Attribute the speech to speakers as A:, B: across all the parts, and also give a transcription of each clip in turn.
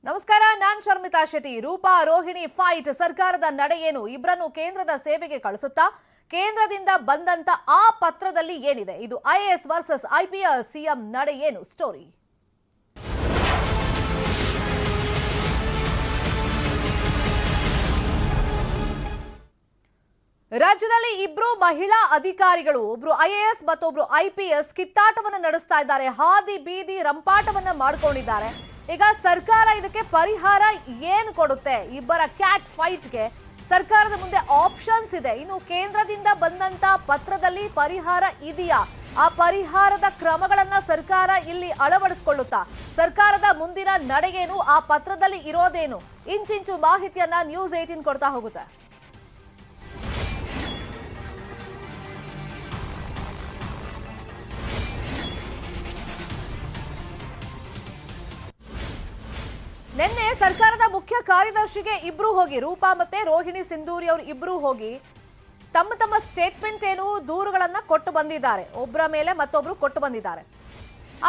A: ನಮಸ್ಕಾರ, ನಾನ್ ಶರ್ಮಿತಾ ಶೆಟ್ಟಿ. ರೂಪಾ ರೋಹಿಣಿ ಫೈಟ್, ಸರ್ಕಾರದ ನಡೆ ಏನು? ಇಬ್ಬರನ್ನು ಕೇಂದ್ರದ ಸೇವೆಗೆ ಕಳಿಸುತ್ತಾ? ಕೇಂದ್ರದಿಂದ ಬಂದಂತ ಆ ಪತ್ರದಲ್ಲಿ ಏನಿದೆ? ಇದು ಐಎಎಸ್ ವರ್ಸಸ್ ಐಪಿಎಸ್, ಸಿಎಂ ನಡೆ ಏನು? ಸ್ಟೋರಿ. ರಾಜ್ಯದಲ್ಲಿ ಇಬ್ರು ಮಹಿಳಾ ಅಧಿಕಾರಿಗಳು, ಒಬ್ರು ಐಎಎಸ್ ಮತ್ತೊಬ್ರು ಐಪಿಎಸ್ ಕಿತ್ತಾಟವನ್ನ ನಡೆಸ್ತಾ ಇದ್ದಾರೆ. ಹಾದಿ ಬೀದಿ ರಂಪಾಟವನ್ನ ಮಾಡ್ಕೊಂಡಿದ್ದಾರೆ. ಈಗ ಸರ್ಕಾರ ಇದಕ್ಕೆ ಪರಿಹಾರ ಏನು ಕೊಡುತ್ತೆ? ಇಬ್ಬರ ಕ್ಯಾಟ್ ಫೈಟ್ಗೆ ಸರ್ಕಾರದ ಮುಂದೆ ಆಪ್ಷನ್ಸ್ ಇದೆ. ಇನ್ನು ಕೇಂದ್ರದಿಂದ ಬಂದಂತ ಪತ್ರದಲ್ಲಿ ಪರಿಹಾರ ಇದೆಯಾ? ಆ ಪರಿಹಾರದ ಕ್ರಮಗಳನ್ನ ಸರ್ಕಾರ ಇಲ್ಲಿ ಅಳವಡಿಸಿಕೊಳ್ಳುತ್ತಾ? ಸರ್ಕಾರದ ಮುಂದಿನ ನಡೆಗೇನು? ಆ ಪತ್ರದಲ್ಲಿ ಇರೋದೇನು? ಇಂಚಿಂಚು ಮಾಹಿತಿಯನ್ನ ನ್ಯೂಸ್ 18 ಕೊಡ್ತಾ ಹೋಗುತ್ತೆ. ನಿನ್ನೆ ಸರ್ಕಾರದ ಮುಖ್ಯ ಕಾರ್ಯದರ್ಶಿಗೆ ಇಬ್ರು ಹೋಗಿ, ರೂಪಾ ಮತ್ತೆ ರೋಹಿಣಿ ಸಿಂಧೂರಿ ಅವರು ಇಬ್ರು ಹೋಗಿ ತಮ್ಮ ತಮ್ಮ ಸ್ಟೇಟ್ಮೆಂಟ್ ಏನು ದೂರುಗಳನ್ನ ಕೊಟ್ಟು ಬಂದಿದ್ದಾರೆ. ಒಬ್ಬರ ಮೇಲೆ ಮತ್ತೊಬ್ರು ಕೊಟ್ಟು ಬಂದಿದ್ದಾರೆ.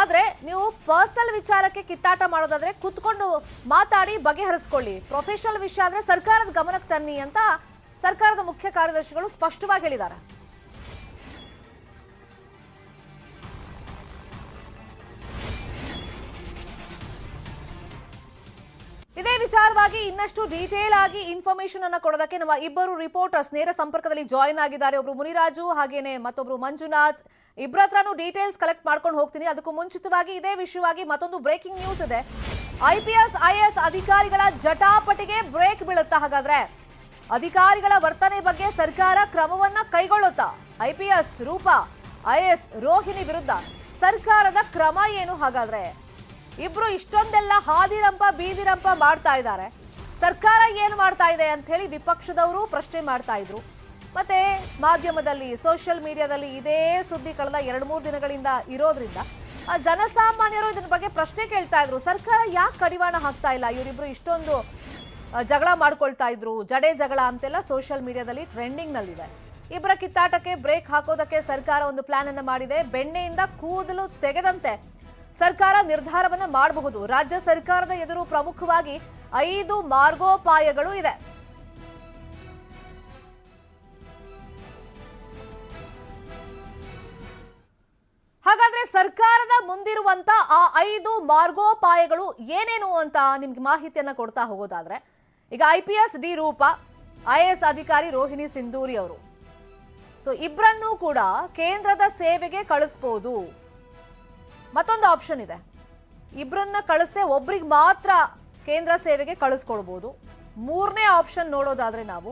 A: ಆದ್ರೆ ನೀವು ಪರ್ಸನಲ್ ವಿಚಾರಕ್ಕೆ ಕಿತ್ತಾಟ ಮಾಡೋದಾದ್ರೆ ಕುತ್ಕೊಂಡು ಮಾತಾಡಿ ಬಗೆಹರಿಸ್ಕೊಳ್ಳಿ. ಪ್ರೊಫೆಷನಲ್ ವಿಷಯ ಆದ್ರೆ ಸರ್ಕಾರದ ಗಮನಕ್ಕೆ ತನ್ನಿ ಅಂತ ಸರ್ಕಾರದ ಮುಖ್ಯ ಕಾರ್ಯದರ್ಶಿಗಳು ಸ್ಪಷ್ಟವಾಗಿ ಹೇಳಿದ್ದಾರೆ. ಇದೇ ವಿಚಾರವಾಗಿ ಇನ್ನಷ್ಟು ಡೀಟೇಲ್ ಆಗಿ ಇನ್ಫಾರ್ಮೇಶನ್ ಅನ್ನ ಕೊಡೋದಕ್ಕೆ ನಮ್ಮ ಇಬ್ಬರು ರಿಪೋರ್ಟರ್ಸ್ ನೇರ ಸಂಪರ್ಕದಲ್ಲಿ ಜಾಯಿನ್ ಆಗಿದ್ದಾರೆ. ಒಬ್ರು ಮುನಿರಾಜು, ಹಾಗೇನೆ ಮತ್ತೊಬ್ರು ಮಂಜುನಾಥ್. ಇಬ್ಬರ ಹತ್ರನೂ ಡೀಟೇಲ್ಸ್ ಕಲೆಕ್ಟ್ ಮಾಡ್ಕೊಂಡು ಹೋಗ್ತೀನಿ. ಅದಕ್ಕೂ ಮುಂಚಿತವಾಗಿ ಇದೇ ವಿಷಯವಾಗಿ ಮತ್ತೊಂದು ಬ್ರೇಕಿಂಗ್ ನ್ಯೂಸ್ ಇದೆ. ಐಪಿಎಸ್ ಐಎಎಸ್ ಅಧಿಕಾರಿಗಳ ಜಟಾಪಟಿಗೆ ಬ್ರೇಕ್ ಬೀಳುತ್ತಾ? ಹಾಗಾದ್ರೆ ಅಧಿಕಾರಿಗಳ ವರ್ತನೆ ಬಗ್ಗೆ ಸರ್ಕಾರ ಕ್ರಮವನ್ನ ಕೈಗೊಳ್ಳುತ್ತಾ? ಐಪಿಎಸ್ ರೂಪಾ, ಐಎಎಸ್ ರೋಹಿಣಿ ವಿರುದ್ಧ ಸರ್ಕಾರದ ಕ್ರಮ ಏನು? ಹಾಗಾದ್ರೆ ಇಬ್ರು ಇಷ್ಟೊಂದೆಲ್ಲ ಹಾದಿರಂಪ ಬೀದಿರಂಪ ಮಾಡ್ತಾ ಇದ್ದಾರೆ. ಸರ್ಕಾರ ಏನು ಮಾಡ್ತಾ ಇದೆ ಅಂತ ಹೇಳಿ ವಿಪಕ್ಷದವರು ಪ್ರಶ್ನೆ ಮಾಡ್ತಾ ಇದ್ರು. ಮತ್ತೆ ಮಾಧ್ಯಮದಲ್ಲಿ, ಸೋಷಿಯಲ್ ಮೀಡಿಯಾದಲ್ಲಿ ಇದೇ ಸುದ್ದಿ ಕಳೆದ 2-3 ದಿನಗಳಿಂದ ಇರೋದ್ರಿಂದ ಜನಸಾಮಾನ್ಯರು ಇದರ ಬಗ್ಗೆ ಪ್ರಶ್ನೆ ಕೇಳ್ತಾ ಇದ್ರು. ಸರ್ಕಾರ ಯಾಕೆ ಕಡಿವಾಣ ಹಾಕ್ತಾ ಇಲ್ಲ? ಇವರಿಬ್ರು ಇಷ್ಟೊಂದು ಜಗಳ ಮಾಡ್ಕೊಳ್ತಾ ಇದ್ರು, ಜಡೆ ಜಗಳ ಅಂತೆಲ್ಲ ಸೋಷಿಯಲ್ ಮೀಡಿಯಾದಲ್ಲಿ ಟ್ರೆಂಡಿಂಗ್ ನಲ್ಲಿದೆ. ಇಬ್ಬರ ಕಿತ್ತಾಟಕ್ಕೆ ಬ್ರೇಕ್ ಹಾಕೋದಕ್ಕೆ ಸರ್ಕಾರ ಒಂದು ಪ್ಲಾನ್ ಅನ್ನ ಮಾಡಿದೆ. ಬೆಣ್ಣೆಯಿಂದ ಕೂದಲು ತೆಗೆದಂತೆ ಸರ್ಕಾರ ನಿರ್ಧಾರವನ್ನ ಮಾಡಬಹುದು. ರಾಜ್ಯ ಸರ್ಕಾರದ ಎದುರು ಪ್ರಮುಖವಾಗಿ 5 ಮಾರ್ಗೋಪಾಯಗಳು ಇದೆ. ಹಾಗಾದ್ರೆ ಸರ್ಕಾರದ ಮುಂದಿರುವಂತ ಆ 5 ಮಾರ್ಗೋಪಾಯಗಳು ಏನೇನು ಅಂತ ನಿಮ್ಗೆ ಮಾಹಿತಿಯನ್ನ ಕೊಡ್ತಾ ಹೋಗೋದಾದ್ರೆ, ಈಗ ಐಪಿಎಸ್ ಡಿ ರೂಪಾ, ಐಎಎಸ್ ಅಧಿಕಾರಿ ರೋಹಿಣಿ ಸಿಂಧೂರಿ ಅವರು, ಸೊ ಇಬ್ಬರನ್ನೂ ಕೂಡ ಕೇಂದ್ರದ ಸೇವೆಗೆ ಕಳಿಸಬಹುದು. ಮತ್ತೊಂದು ಆಪ್ಷನ್ ಇದೆ, ಇಬ್ಬರನ್ನ ಕಳಿಸ್ದೆ ಒಬ್ರಿಗೆ ಮಾತ್ರ ಕೇಂದ್ರ ಸೇವೆಗೆ ಕಳಿಸ್ಕೊಳ್ಬಹುದು. ಮೂರನೇ ಆಪ್ಷನ್ ನೋಡೋದಾದ್ರೆ ನಾವು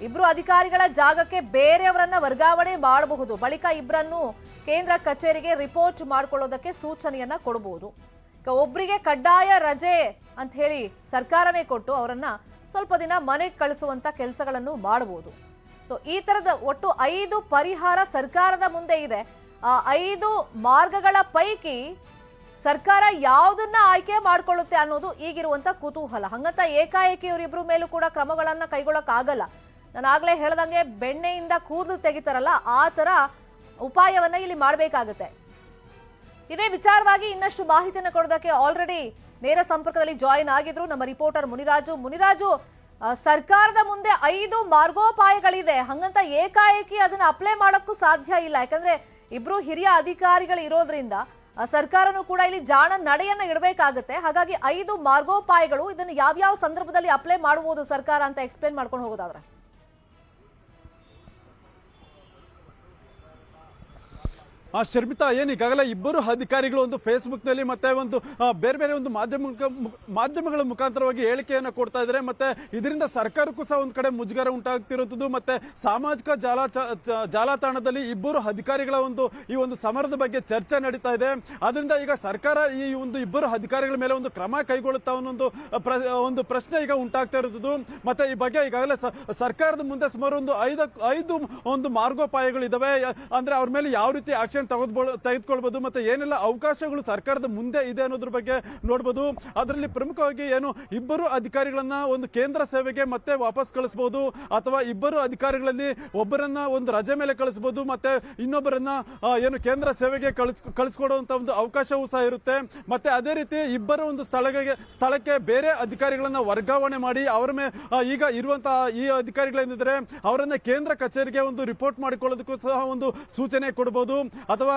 A: ಇಬ್ರು ಅಧಿಕಾರಿಗಳ ಜಾಗಕ್ಕೆ ಬೇರೆಯವರನ್ನ ವರ್ಗಾವಣೆ ಮಾಡಬಹುದು. ಬಳಿಕ ಇಬ್ಬರನ್ನು ಕೇಂದ್ರ ಕಚೇರಿಗೆ ರಿಪೋರ್ಟ್ ಮಾಡ್ಕೊಳ್ಳೋದಕ್ಕೆ ಸೂಚನೆಯನ್ನ ಕೊಡಬಹುದು. ಈಗ ಒಬ್ಬರಿಗೆ ಕಡ್ಡಾಯ ರಜೆ ಅಂತ ಹೇಳಿ ಸರ್ಕಾರನೇ ಕೊಟ್ಟು ಅವರನ್ನ ಸ್ವಲ್ಪ ದಿನ ಮನೆಗೆ ಕಳಿಸುವಂತ ಕೆಲಸಗಳನ್ನು ಮಾಡಬಹುದು. ಸೊ ಈ ತರದ ಒಟ್ಟು 5 ಪರಿಹಾರ ಸರ್ಕಾರದ ಮುಂದೆ ಇದೆ. ಆ 5 ಮಾರ್ಗಗಳ ಪೈಕಿ ಸರ್ಕಾರ ಯಾವುದನ್ನ ಆಯ್ಕೆ ಮಾಡ್ಕೊಳ್ಳುತ್ತೆ ಅನ್ನೋದು ಈಗಿರುವಂತ ಕುತೂಹಲ. ಹಂಗಂತ ಏಕಾಏಕಿ ಇವರಿಬ್ರು ಮೇಲೂ ಕೂಡ ಕ್ರಮಗಳನ್ನ ಕೈಗೊಳ್ಳಕ್ ಆಗಲ್ಲ. ನಾನು ಆಗ್ಲೇ ಹೇಳ್ದಂಗೆ ಬೆಣ್ಣೆಯಿಂದ ಕೂದಲು ತೆಗಿತಾರಲ್ಲ, ಆ ತರ ಉಪಾಯವನ್ನ ಇಲ್ಲಿ ಮಾಡಬೇಕಾಗುತ್ತೆ. ಇದೇ ವಿಚಾರವಾಗಿ ಇನ್ನಷ್ಟು ಮಾಹಿತಿಯನ್ನು ಕೊಡೋದಕ್ಕೆ ಆಲ್ರೆಡಿ ನೇರ ಸಂಪರ್ಕದಲ್ಲಿ ಜಾಯಿನ್ ಆಗಿದ್ರು ನಮ್ಮ ರಿಪೋರ್ಟರ್ ಮುನಿರಾಜು. ಮುನಿರಾಜು, ಸರ್ಕಾರದ ಮುಂದೆ 5 ಮಾರ್ಗೋಪಾಯಗಳಿದೆ. ಹಂಗಂತ ಏಕಾಏಕಿ ಅದನ್ನ ಅಪ್ಲೈ ಮಾಡಕ್ಕೂ ಸಾಧ್ಯ ಇಲ್ಲ. ಯಾಕಂದ್ರೆ ಇಬ್ರು ಹಿರಿಯ ಅಧಿಕಾರಿಗಳು ಇರೋದ್ರಿಂದ ಸರ್ಕಾರನೂ ಕೂಡ ಇಲ್ಲಿ ಜಾಣ ನಡೆಯನ್ನ ಇಡಬೇಕಾಗುತ್ತೆ. ಹಾಗಾಗಿ 5 ಮಾರ್ಗೋಪಾಯಗಳು, ಇದನ್ನು ಯಾವ್ಯಾವ ಸಂದರ್ಭದಲ್ಲಿ ಅಪ್ಲೈ ಮಾಡಬಹುದು ಸರ್ಕಾರ ಅಂತ ಎಕ್ಸ್ಪ್ಲೇನ್ ಮಾಡ್ಕೊಂಡು ಹೋಗೋದಾದ್ರೆ.
B: ಶರ್ಮಿತಾ, ಈಗಾಗಲೇ ಇಬ್ಬರು ಅಧಿಕಾರಿಗಳು ಒಂದು ಫೇಸ್ಬುಕ್ ನಲ್ಲಿ ಮತ್ತೆ ಒಂದು ಬೇರೆ ಬೇರೆ ಒಂದು ಮಾಧ್ಯಮಗಳ ಮುಖಾಂತರವಾಗಿ ಹೇಳಿಕೆಯನ್ನು ಕೊಡ್ತಾ ಇದ್ದಾರೆ. ಮತ್ತೆ ಇದರಿಂದ ಸರ್ಕಾರಕ್ಕೂ ಸಹ ಒಂದು ಕಡೆ ಮುಜುಗರ ಉಂಟಾಗ್ತಿರುವಂತದ್ದು. ಮತ್ತೆ ಸಾಮಾಜಿಕ ಜಾಲತಾಣದಲ್ಲಿ ಇಬ್ಬರು ಅಧಿಕಾರಿಗಳ ಈ ಒಂದು ಸಮರದ ಬಗ್ಗೆ ಚರ್ಚೆ ನಡೀತಾ ಇದೆ. ಅದರಿಂದ ಈಗ ಸರ್ಕಾರ ಈ ಒಂದು ಇಬ್ಬರು ಅಧಿಕಾರಿಗಳ ಮೇಲೆ ಒಂದು ಕ್ರಮ ಕೈಗೊಳ್ಳುತ್ತಾ ಅನ್ನೋ ಒಂದು ಪ್ರಶ್ನೆ ಈಗ ಉಂಟಾಗ್ತಾ ಇರುತ್ತದೆ. ಮತ್ತೆ ಈ ಬಗ್ಗೆ ಈಗಾಗಲೇ ಸರ್ಕಾರದ ಮುಂದೆ ಸುಮಾರು ಒಂದು 5 ಮಾರ್ಗೋಪಾಯಗಳು ಇದಾವೆ. ಅಂದ್ರೆ ಅವ್ರ ಮೇಲೆ ಯಾವ ರೀತಿ ಆಕ್ಷನ್ ಎಚ್ಚರಿಕೆಯನ್ನು ತೆಗೆದುಕೊಳ್ಬಹುದು ಮತ್ತೆ ಏನೆಲ್ಲ ಅವಕಾಶಗಳು ಸರ್ಕಾರದ ಮುಂದೆ ಇದೆ ಅನ್ನೋದ್ರ ಬಗ್ಗೆ ನೋಡಬಹುದು. ಅದರಲ್ಲಿ ಪ್ರಮುಖವಾಗಿ ಏನು ಇಬ್ಬರು ಅಧಿಕಾರಿಗಳನ್ನ ಒಂದು ಕೇಂದ್ರ ಸೇವೆಗೆ ಮತ್ತೆ ವಾಪಸ್ ಕಳಿಸಬಹುದು, ಅಥವಾ ಇಬ್ಬರು ಅಧಿಕಾರಿಗಳಲ್ಲಿ ಒಬ್ಬರನ್ನ ಒಂದು ರಜೆ ಮೇಲೆ ಕಳಿಸಬಹುದು, ಮತ್ತೆ ಇನ್ನೊಬ್ಬರನ್ನ ಏನು ಕೇಂದ್ರ ಸೇವೆಗೆ ಕಳಿಸ್ಕೊಡುವಂತ ಒಂದು ಅವಕಾಶವೂ ಸಹ ಇರುತ್ತೆ. ಮತ್ತೆ ಅದೇ ರೀತಿ ಇಬ್ಬರ ಒಂದು ಸ್ಥಳಕ್ಕೆ ಬೇರೆ ಅಧಿಕಾರಿಗಳನ್ನ ವರ್ಗಾವಣೆ ಮಾಡಿ ಅವರ ಈಗ ಇರುವಂತಹ ಈ ಅಧಿಕಾರಿಗಳೇನಿದ್ರೆ ಅವರನ್ನ ಕೇಂದ್ರ ಕಚೇರಿಗೆ ಒಂದು ರಿಪೋರ್ಟ್ ಮಾಡಿಕೊಳ್ಳೋದಕ್ಕೂ ಸಹ ಒಂದು ಸೂಚನೆ ಕೊಡಬಹುದು, ಅಥವಾ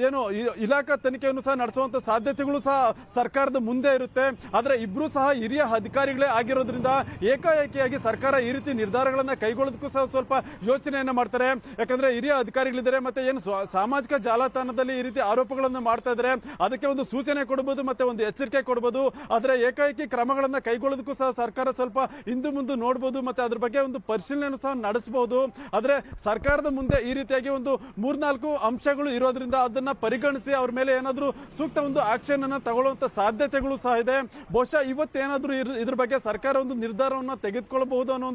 B: ಏನು ಇಲಾಖಾ ತನಿಖೆಯನ್ನು ಸಹ ನಡೆಸುವಂತ ಸಾಧ್ಯತೆಗಳು ಸಹ ಸರ್ಕಾರದ ಮುಂದೆ ಇರುತ್ತೆ. ಆದ್ರೆ ಇಬ್ರು ಸಹ ಹಿರಿಯ ಅಧಿಕಾರಿಗಳೇ ಆಗಿರೋದ್ರಿಂದ ಏಕಾಏಕಿಯಾಗಿ ಸರ್ಕಾರ ಈ ರೀತಿ ನಿರ್ಧಾರಗಳನ್ನ ಕೈಗೊಳ್ಳೋದಕ್ಕೂ ಸಹ ಸ್ವಲ್ಪ ಯೋಚನೆಯನ್ನ ಮಾಡ್ತಾರೆ. ಯಾಕಂದ್ರೆ ಹಿರಿಯ ಅಧಿಕಾರಿಗಳಿದ್ದಾರೆ, ಮತ್ತೆ ಏನು ಸಾಮಾಜಿಕ ಜಾಲತಾಣದಲ್ಲಿ ಈ ರೀತಿ ಆರೋಪಗಳನ್ನು ಮಾಡ್ತಾ ಇದ್ದಾರೆ, ಅದಕ್ಕೆ ಒಂದು ಸೂಚನೆ ಕೊಡಬಹುದು ಮತ್ತೆ ಒಂದು ಎಚ್ಚರಿಕೆ ಕೊಡಬಹುದು. ಆದ್ರೆ ಏಕಾಏಕಿ ಕ್ರಮಗಳನ್ನ ಕೈಗೊಳ್ಳೋದಕ್ಕೂ ಸಹ ಸರ್ಕಾರ ಸ್ವಲ್ಪ ಹಿಂದು ಮುಂದೆ ನೋಡಬಹುದು, ಮತ್ತೆ ಅದ್ರ ಬಗ್ಗೆ ಒಂದು ಪರಿಶೀಲನೆ ಸಹ ನಡೆಸಬಹುದು. ಆದ್ರೆ ಸರ್ಕಾರದ ಮುಂದೆ ಈ ರೀತಿಯಾಗಿ ಒಂದು 3-4 ಅಂಶಗಳು ಇರೋದ್ರಿಂದ ಅದನ್ನ ಪರಿಗಣಿಸಿ ಅವ್ರ ಮೇಲೆ ಏನಾದ್ರೂ ಸೂಕ್ತ ಒಂದು ಆಕ್ಷನ್ ಅನ್ನ ತಗೊಳ್ಳುವಂತ ಸಾಧ್ಯತೆಗಳು ಸಹ ಇದೆ. ಬಹುಶಃ ಇವತ್ತೇನಾದ್ರೂ ಇದ್ರ ಬಗ್ಗೆ ಸರ್ಕಾರ ಒಂದು ನಿರ್ಧಾರವನ್ನ ತೆಗೆದುಕೊಳ್ಳಬಹುದು ಅನ್ನೋ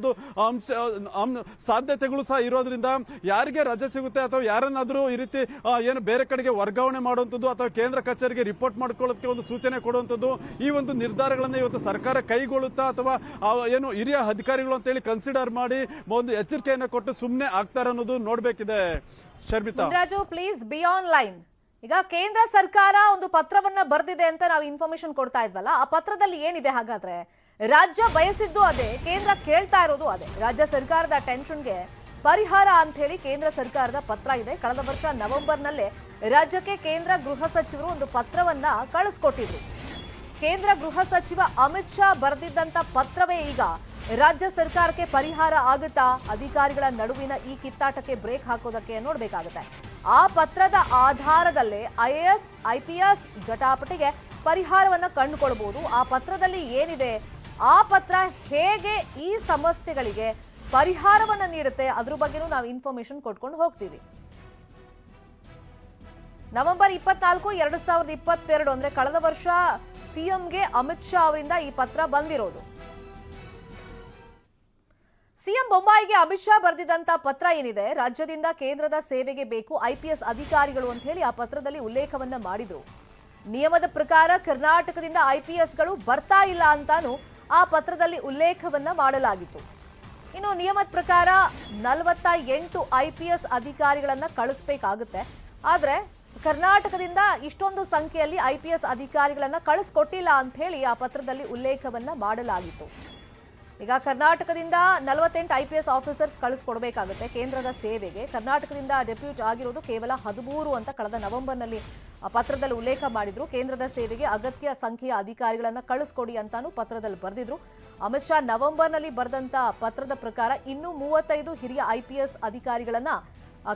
B: ಒಂದು ಸಾಧ್ಯತೆಗಳು ಸಹ ಇರೋದ್ರಿಂದ ಯಾರಿಗೆ ರಜೆ ಸಿಗುತ್ತೆ ಅಥವಾ ಯಾರನ್ನಾದ್ರೂ ಈ ರೀತಿ ಏನು ಬೇರೆ ಕಡೆಗೆ ವರ್ಗಾವಣೆ ಮಾಡುವಂಥದ್ದು ಅಥವಾ ಕೇಂದ್ರ ಕಚೇರಿಗೆ ರಿಪೋರ್ಟ್ ಮಾಡ್ಕೊಳ್ಳೋದಕ್ಕೆ ಒಂದು ಸೂಚನೆ ಕೊಡುವಂಥದ್ದು, ಈ ಒಂದು ನಿರ್ಧಾರಗಳನ್ನ ಇವತ್ತು ಸರ್ಕಾರ ಕೈಗೊಳ್ಳುತ್ತಾ ಅಥವಾ ಏನು ಹಿರಿಯ ಅಧಿಕಾರಿಗಳು ಅಂತ ಹೇಳಿ ಕನ್ಸಿಡರ್ ಮಾಡಿ ಒಂದು ಎಚ್ಚರಿಕೆಯನ್ನ ಕೊಟ್ಟು ಸುಮ್ಮನೆ ಆಗ್ತಾರೆ ಅನ್ನೋದು ನೋಡ್ಬೇಕಿದೆ. Sharmita,
A: Raju please be on line. ಈಗ ಕೇಂದ್ರ ಸರ್ಕಾರ ಒಂದು ಪತ್ರವನ್ನ ಬರೆದಿದೆ ಅಂತ ನಾವು ಇನ್ಫಾರ್ಮೇಶನ್ ಕೊಡ್ತಾ ಇದ್ವಲ್ಲ, ಆ ಪತ್ರದಲ್ಲಿ ಏನಿದೆ ಹಾಗಾದ್ರೆ? ರಾಜ್ಯ ಬಯಸಿದ್ದು ಅದೇ, ಕೇಂದ್ರ ಕೇಳ್ತಾ ಇರೋದು ಅದೇ. ರಾಜ್ಯ ಸರ್ಕಾರದ ಟೆನ್ಷನ್ಗೆ ಪರಿಹಾರ ಅಂತ ಹೇಳಿ ಕೇಂದ್ರ ಸರ್ಕಾರದ ಪತ್ರ ಇದೆ. ಕಳೆದ ವರ್ಷ ನವೆಂಬರ್ನಲ್ಲೇ ರಾಜ್ಯಕ್ಕೆ ಕೇಂದ್ರ ಗೃಹ ಸಚಿವರು ಒಂದು ಪತ್ರವನ್ನ ಕಳಿಸ್ಕೊಟ್ಟಿದ್ರು. ಕೇಂದ್ರ ಗೃಹ ಸಚಿವ ಅಮಿತ್ ಶಾ ಬರೆದಿದ್ದಂತ ಪತ್ರವೇ ಈಗ ರಾಜ್ಯ ಸರ್ಕಾರಕ್ಕೆ ಪರಿಹಾರ ಆಗುತ್ತಾ? ಅಧಿಕಾರಿಗಳ ನಡುವಿನ ಈ ಕಿತ್ತಾಟಕ್ಕೆ ಬ್ರೇಕ್ ಹಾಕೋದಕ್ಕೆ ನೋಡ್ಬೇಕಾಗುತ್ತೆ. ಆ ಪತ್ರದ ಆಧಾರದಲ್ಲೇ IAS IPS ಜಟಾಪಟಿಗೆ ಪರಿಹಾರವನ್ನ ಕಂಡುಕೊಳ್ಬಹುದು. ಆ ಪತ್ರದಲ್ಲಿ ಏನಿದೆ, ಆ ಪತ್ರ ಹೇಗೆ ಈ ಸಮಸ್ಯೆಗಳಿಗೆ ಪರಿಹಾರವನ್ನ ನೀಡುತ್ತೆ, ಅದ್ರ ಬಗ್ಗೆನೂ ನಾವು ಇನ್ಫಾರ್ಮೇಶನ್ ಕೊಟ್ಕೊಂಡು ಹೋಗ್ತೀವಿ. ನವೆಂಬರ್ 24, 2022 ಅಂದ್ರೆ ಕಳೆದ ವರ್ಷ ಸಿಎಂಗೆ ಅಮಿತ್ ಶಾ ಅವರಿಂದ ಈ ಪತ್ರ ಬಂದಿರೋದು. ಸಿಎಂ ಬೊಮ್ಮಾಯಿಗೆ ಅಮಿತ್ ಶಾ ಬರೆದಿದ್ದಂತ ಪತ್ರ ಏನಿದೆ, ರಾಜ್ಯದಿಂದ ಕೇಂದ್ರದ ಸೇವೆಗೆ ಬೇಕು IPS ಅಧಿಕಾರಿಗಳು ಅಂತ ಹೇಳಿ ಆ ಪತ್ರದಲ್ಲಿ ಉಲ್ಲೇಖವನ್ನ ಮಾಡಿದ್ರು. ನಿಯಮದ ಪ್ರಕಾರ ಕರ್ನಾಟಕದಿಂದ IPSಗಳು ಬರ್ತಾ ಇಲ್ಲ ಅಂತಾನು ಆ ಪತ್ರದಲ್ಲಿ ಉಲ್ಲೇಖವನ್ನ ಮಾಡಲಾಗಿತ್ತು. ಇನ್ನು ನಿಯಮದ ಪ್ರಕಾರ 48 IPS ಅಧಿಕಾರಿಗಳನ್ನ ಕಳಿಸ್ಬೇಕಾಗುತ್ತೆ. ಆದ್ರೆ ಕರ್ನಾಟಕದಿಂದ ಇಷ್ಟೊಂದು ಸಂಖ್ಯೆಯಲ್ಲಿ IPS ಅಧಿಕಾರಿಗಳನ್ನ ಕಳಿಸ್ಕೊಟ್ಟಿಲ್ಲ ಅಂತ ಹೇಳಿ ಆ ಪತ್ರದಲ್ಲಿ ಉಲ್ಲೇಖವನ್ನ ಮಾಡಲಾಗಿತ್ತು. ಈಗ ಕರ್ನಾಟಕದಿಂದ 48 IPS ಆಫೀಸರ್ಸ್ ಕಳಿಸ್ಕೊಡ್ಬೇಕಾಗುತ್ತೆ ಕೇಂದ್ರದ ಸೇವೆಗೆ. ಕರ್ನಾಟಕದಿಂದ ಡೆಪ್ಯೂಟ್ ಆಗಿರೋದು ಕೇವಲ 13 ಅಂತ ಕಳೆದ ನವೆಂಬರ್ನಲ್ಲಿ ಆ ಪತ್ರದಲ್ಲಿ ಉಲ್ಲೇಖ ಮಾಡಿದ್ರು. ಕೇಂದ್ರದ ಸೇವೆಗೆ ಅಗತ್ಯ ಸಂಖ್ಯೆಯ ಅಧಿಕಾರಿಗಳನ್ನ ಕಳಿಸ್ಕೊಡಿ ಅಂತಾನು ಪತ್ರದಲ್ಲಿ ಬರೆದಿದ್ರು. ಅಮಿತ್ ಶಾ ನವೆಂಬರ್ನಲ್ಲಿ ಬರೆದಂತ ಪತ್ರದ ಪ್ರಕಾರ ಇನ್ನೂ 35 ಹಿರಿಯ IPS ಅಧಿಕಾರಿಗಳನ್ನ